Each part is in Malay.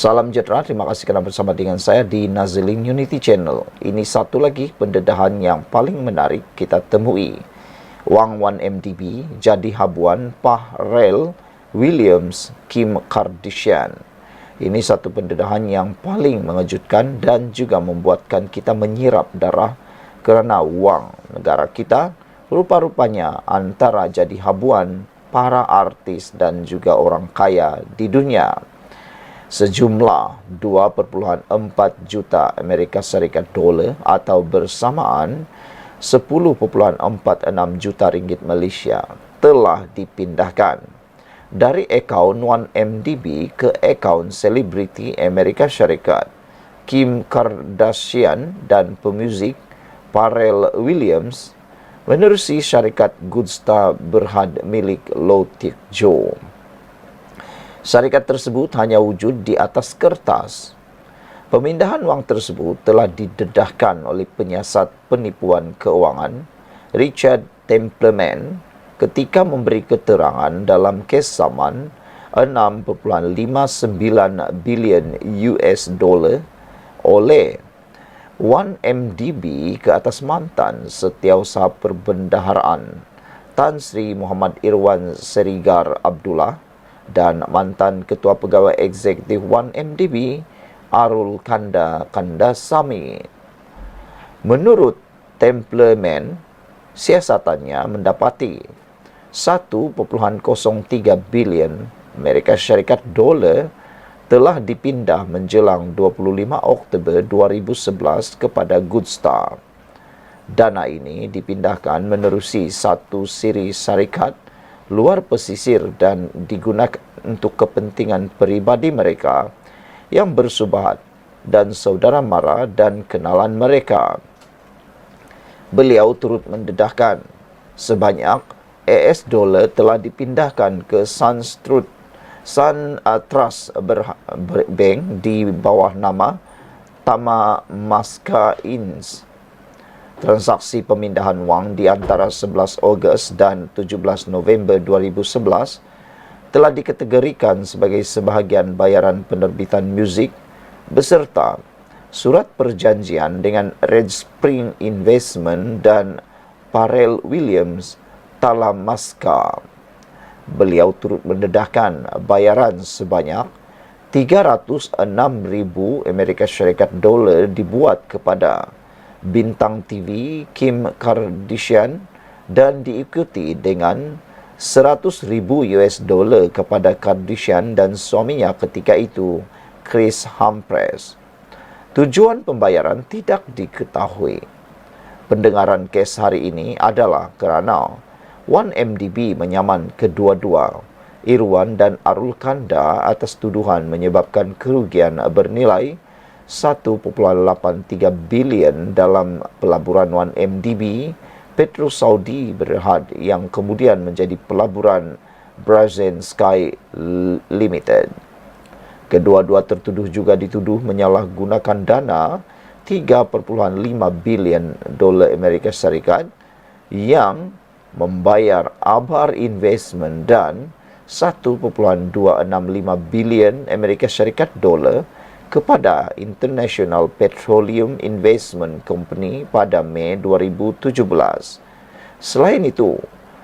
Salam sejahtera, terima kasih kerana bersama dengan saya di Nazilin Unity Channel. Ini satu lagi pendedahan yang paling menarik kita temui. Wang 1MDB jadi habuan Pharrell Williams Kim Kardashian. Ini satu pendedahan yang paling mengejutkan dan juga membuatkan kita menyirap darah kerana wang negara kita rupa-rupanya antara jadi habuan para artis dan juga orang kaya di dunia. Sejumlah 2,4 juta Amerika Syarikat dolar atau bersamaan 10,46 juta ringgit Malaysia telah dipindahkan dari akaun 1MDB ke akaun selebriti Amerika Syarikat Kim Kardashian dan pemuzik Pharrell Williams menerusi syarikat Goodstar Berhad milik Low Tech Joe. Syarikat tersebut hanya wujud di atas kertas. Pemindahan wang tersebut telah didedahkan oleh penyiasat penipuan keuangan Richard Templeman ketika memberi keterangan dalam kes saman 6.59 bilion US dollar oleh 1MDB ke atas mantan Setiausaha Perbendaharaan Tan Sri Muhammad Irwan Serigar Abdullah dan mantan Ketua Pegawai Eksekutif 1MDB Arul Kandasamy. Menurut Templeman, siasatannya mendapati 1.03 bilion Amerika Syarikat dolar telah dipindah menjelang 25 Oktober 2011 kepada Goodstar. Dana ini dipindahkan menerusi satu siri syarikat luar pesisir dan digunakan untuk kepentingan peribadi mereka yang bersubahat dan saudara mara dan kenalan mereka. Beliau turut mendedahkan sebanyak AS dolar telah dipindahkan ke Sun Trust Bank di bawah nama Tamamasca Inc. Transaksi pemindahan wang di antara 11 Ogos dan 17 November 2011 telah dikategorikan sebagai sebahagian bayaran penerbitan muzik beserta surat perjanjian dengan Red Spring Investment dan Pharrell Williams Talamasca. Beliau turut mendedahkan bayaran sebanyak 306,000 Amerika Syarikat dolar dibuat kepada bintang TV Kim Kardashian dan diikuti dengan 100,000 US dolar kepada Kardashian dan suaminya ketika itu, Chris Humphries. Tujuan pembayaran tidak diketahui. Pendengaran kes hari ini adalah kerana 1MDB menyaman kedua-dua Irwan dan Arul Kanda atas tuduhan menyebabkan kerugian bernilai 1.83 bilion dalam pelaburan 1MDB Petro Saudi Berhad yang kemudian menjadi pelaburan Brazen Sky Limited. Kedua-dua tertuduh juga dituduh menyalahgunakan dana 3.5 bilion dolar Amerika Syarikat yang membayar Abar Investment dan 1.265 bilion Amerika Syarikat dolar kepada International Petroleum Investment Company pada Mei 2017. Selain itu,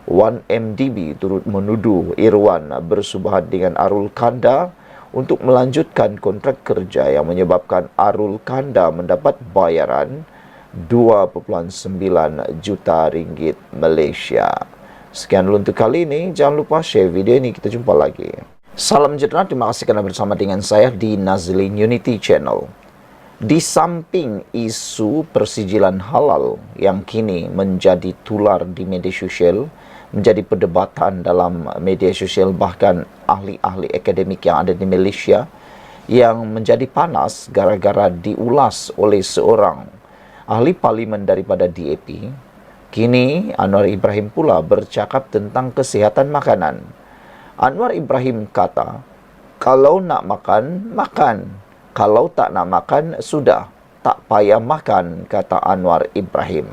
1MDB turut menuduh Irwan bersubahat dengan Arul Kanda untuk melanjutkan kontrak kerja yang menyebabkan Arul Kanda mendapat bayaran 2.9 juta ringgit Malaysia. Sekian dulu untuk kali ini. Jangan lupa share video ini. Kita jumpa lagi. Salam sejahtera, terima kasih kerana bersama dengan saya di Nazilin Unity Channel. Di samping isu persijilan halal yang kini menjadi tular di media sosial, menjadi perdebatan dalam media sosial bahkan ahli-ahli akademik yang ada di Malaysia yang menjadi panas gara-gara diulas oleh seorang ahli parlimen daripada DAP, kini Anwar Ibrahim pula bercakap tentang kesihatan makanan. Anwar Ibrahim kata, kalau nak makan, makan. Kalau tak nak makan, sudah. Tak payah makan, kata Anwar Ibrahim.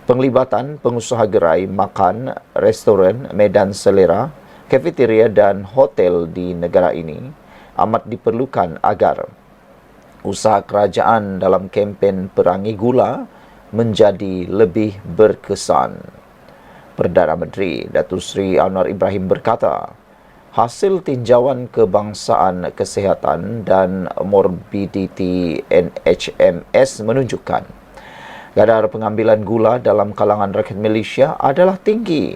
Penglibatan pengusaha gerai makan, restoran, medan selera, kafeteria dan hotel di negara ini amat diperlukan agar usaha kerajaan dalam kempen perangi gula menjadi lebih berkesan. Perdana Menteri Datuk Seri Anwar Ibrahim berkata, hasil tinjauan kebangsaan kesihatan dan morbiditi NHMS menunjukkan kadar pengambilan gula dalam kalangan rakyat Malaysia adalah tinggi.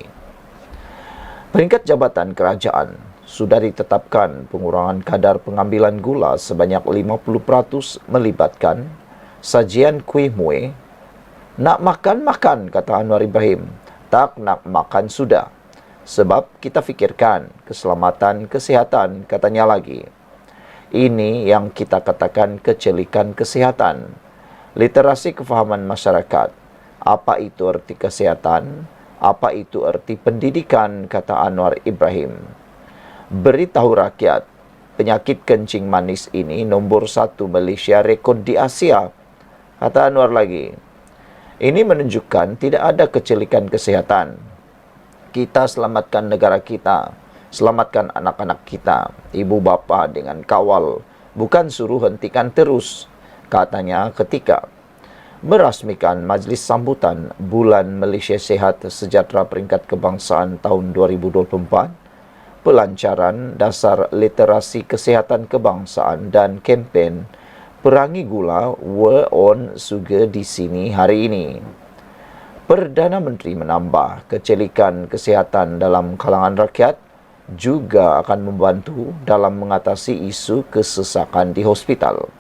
Peringkat jabatan kerajaan sudah ditetapkan pengurangan kadar pengambilan gula sebanyak 50% melibatkan sajian kuih muih. Nak makan, kata Anwar Ibrahim. Tak nak makan sudah. Sebab kita fikirkan keselamatan kesihatan, katanya lagi. Ini yang kita katakan kecelikan kesihatan. Literasi kefahaman masyarakat. Apa itu arti kesihatan? Apa itu arti pendidikan, kata Anwar Ibrahim. Beritahu rakyat, penyakit kencing manis ini nombor 1 Malaysia rekod di Asia, kata Anwar lagi. Ini menunjukkan tidak ada kecelikan kesihatan. Kita selamatkan negara kita, selamatkan anak-anak kita, ibu bapa dengan kawal, bukan suruh hentikan terus, katanya ketika merasmikan majlis sambutan Bulan Malaysia Sihat Sejahtera Peringkat Kebangsaan tahun 2024, pelancaran dasar literasi kesihatan kebangsaan dan kempen perangi gula were on juga di sini hari ini. Perdana Menteri menambah kecelikan kesihatan dalam kalangan rakyat juga akan membantu dalam mengatasi isu kesesakan di hospital.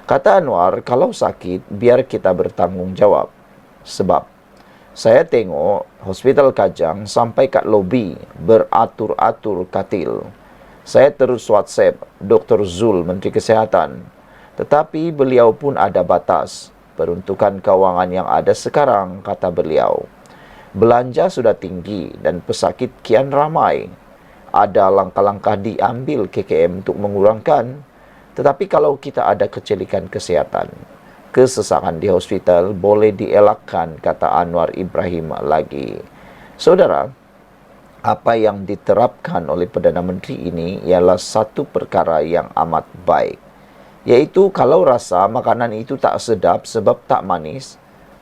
Kata Anwar, kalau sakit, biar kita bertanggungjawab. Sebab, saya tengok Hospital Kajang sampai kat lobi beratur-atur katil. Saya terus WhatsApp Dr. Zul, Menteri Kesihatan. Tetapi beliau pun ada batas peruntukan kewangan yang ada sekarang, kata beliau. Belanja sudah tinggi dan pesakit kian ramai. Ada langkah-langkah diambil KKM untuk mengurangkan. Tetapi kalau kita ada kecelikan kesihatan, kesesakan di hospital boleh dielakkan, kata Anwar Ibrahim lagi. Saudara, apa yang diterapkan oleh Perdana Menteri ini ialah satu perkara yang amat baik. Iaitu kalau rasa makanan itu tak sedap sebab tak manis,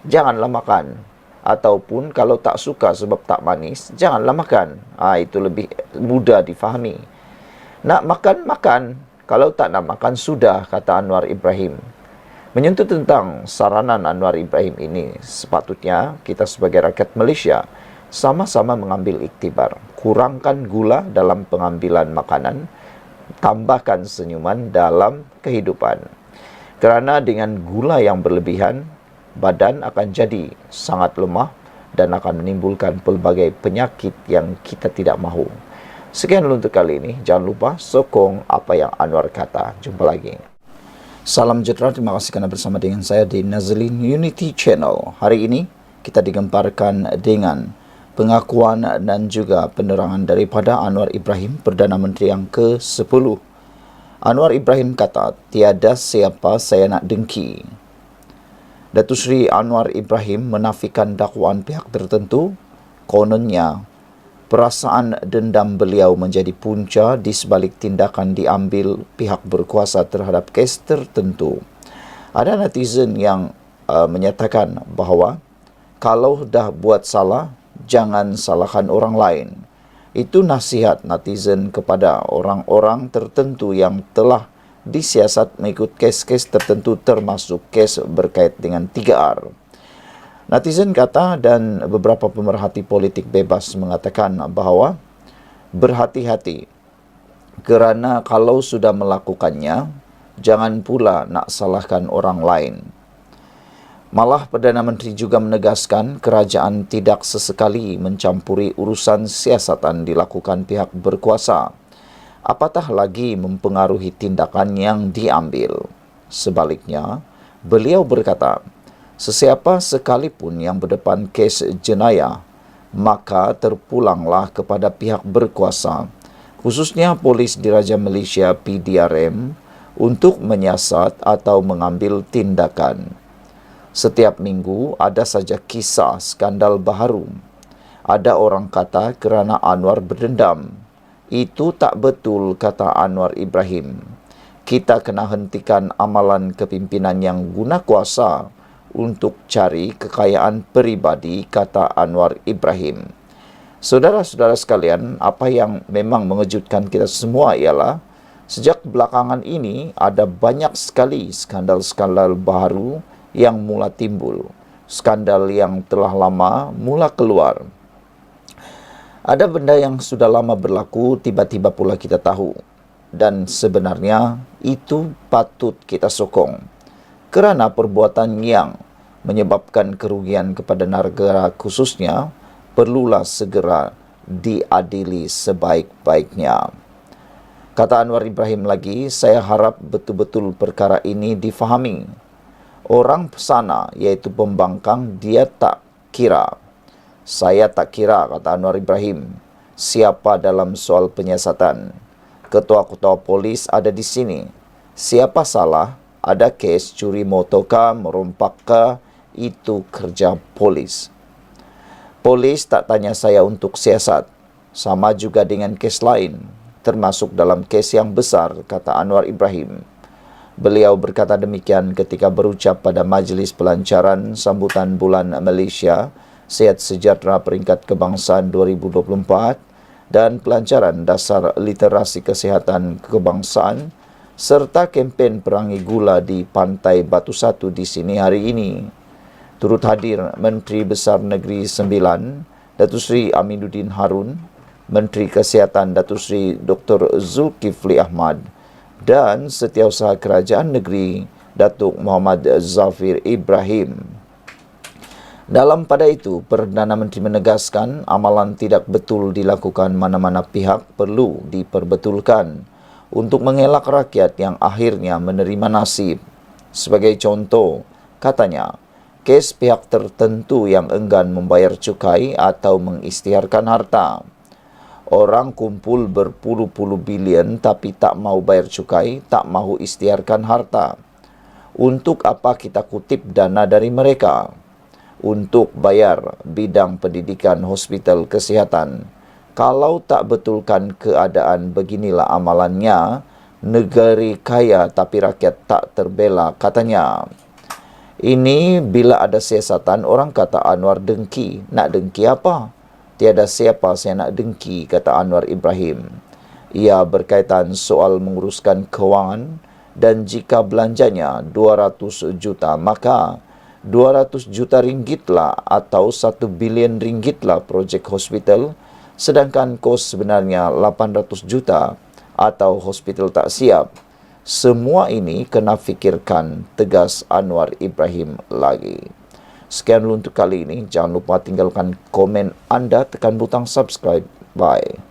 janganlah makan. Ataupun kalau tak suka sebab tak manis, janganlah makan. Itu lebih mudah difahami. Nak makan, makan. Kalau tak nak makan, sudah, kata Anwar Ibrahim. Menyentuh tentang saranan Anwar Ibrahim ini, sepatutnya kita sebagai rakyat Malaysia sama-sama mengambil iktibar. Kurangkan gula dalam pengambilan makanan, tambahkan senyuman dalam kehidupan. Kerana dengan gula yang berlebihan, badan akan jadi sangat lemah dan akan menimbulkan pelbagai penyakit yang kita tidak mahu. Sekian dulu untuk kali ini. Jangan lupa sokong apa yang Anwar kata. Jumpa lagi. Salam sejahtera. Terima kasih kerana bersama dengan saya di Nazlin Unity Channel. Hari ini kita digemparkan dengan pengakuan dan juga penerangan daripada Anwar Ibrahim, Perdana Menteri yang ke-10. Anwar Ibrahim kata, tiada siapa saya nak dengki. Datuk Seri Anwar Ibrahim menafikan dakwaan pihak tertentu. Kononnya, perasaan dendam beliau menjadi punca di sebalik tindakan diambil pihak berkuasa terhadap kes tertentu. Ada netizen yang menyatakan bahawa kalau dah buat salah, jangan salahkan orang lain. Itu nasihat netizen kepada orang-orang tertentu yang telah disiasat mengikut kes-kes tertentu termasuk kes berkait dengan 3R. Netizen kata dan beberapa pemerhati politik bebas mengatakan bahawa berhati-hati kerana kalau sudah melakukannya, jangan pula nak salahkan orang lain. Malah Perdana Menteri juga menegaskan kerajaan tidak sesekali mencampuri urusan siasatan dilakukan pihak berkuasa, apatah lagi mempengaruhi tindakan yang diambil. Sebaliknya, beliau berkata, sesiapa sekalipun yang berdepan kes jenayah, maka terpulanglah kepada pihak berkuasa, khususnya Polis Diraja Malaysia PDRM, untuk menyiasat atau mengambil tindakan. Setiap minggu ada saja kisah skandal baharu. Ada orang kata kerana Anwar berdendam, Itu tak betul, kata Anwar Ibrahim. Kita kena hentikan amalan kepimpinan yang guna kuasa untuk cari kekayaan peribadi, kata Anwar Ibrahim. Saudara-saudara sekalian, apa yang memang mengejutkan kita semua ialah sejak belakangan ini ada banyak sekali skandal-skandal baru yang mula timbul. Skandal yang telah lama mula keluar. Ada benda yang sudah lama berlaku, tiba-tiba pula kita tahu. Dan sebenarnya itu patut kita sokong. Kerana perbuatan yang menyebabkan kerugian kepada negara khususnya perlulah segera diadili sebaik-baiknya. Kata Anwar Ibrahim lagi, saya harap betul-betul perkara ini difahami. Orang pesana, iaitu pembangkang, dia tak kira. Saya tak kira, kata Anwar Ibrahim, siapa dalam soal penyiasatan. Ketua-ketua polis ada di sini. Siapa salah, ada kes curi motorkah, merompakkah, itu kerja polis. Polis tak tanya saya untuk siasat. Sama juga dengan kes lain, termasuk dalam kes yang besar, kata Anwar Ibrahim. Beliau berkata demikian ketika berucap pada majlis pelancaran sambutan bulan Malaysia Sehat Sejahtera Peringkat Kebangsaan 2024 dan pelancaran dasar literasi kesihatan kebangsaan serta kempen perangi gula di Pantai Batu Satu di sini hari ini. Turut hadir Menteri Besar Negeri Sembilan, Datuk Seri Aminuddin Harun, Menteri Kesihatan Datuk Seri Dr. Zulkifli Ahmad dan Setiausaha Kerajaan Negeri Datuk Muhammad Zafir Ibrahim. Dalam pada itu, Perdana Menteri menegaskan amalan tidak betul dilakukan mana-mana pihak perlu diperbetulkan untuk mengelak rakyat yang akhirnya menerima nasib. Sebagai contoh, katanya, kes pihak tertentu yang enggan membayar cukai atau mengisytiharkan harta. Orang kumpul berpuluh-puluh bilion tapi tak mau bayar cukai, tak mahu isytiharkan harta. Untuk apa kita kutip dana dari mereka? Untuk bayar bidang pendidikan hospital kesihatan. Kalau tak betulkan keadaan beginilah amalannya, negeri kaya tapi rakyat tak terbela, katanya. Ini bila ada siasatan, orang kata Anwar dengki. Nak dengki apa? Tiada siapa saya nak dengki, kata Anwar Ibrahim. Ia berkaitan soal menguruskan kewangan dan jika belanjanya 200 juta, maka 200 juta ringgitlah atau 1 bilion ringgitlah projek hospital, sedangkan kos sebenarnya 800 juta atau hospital tak siap. Semua ini kena fikirkan, tegas Anwar Ibrahim lagi. Sekian dulu untuk kali ini. Jangan lupa tinggalkan komen anda, tekan butang subscribe. Bye.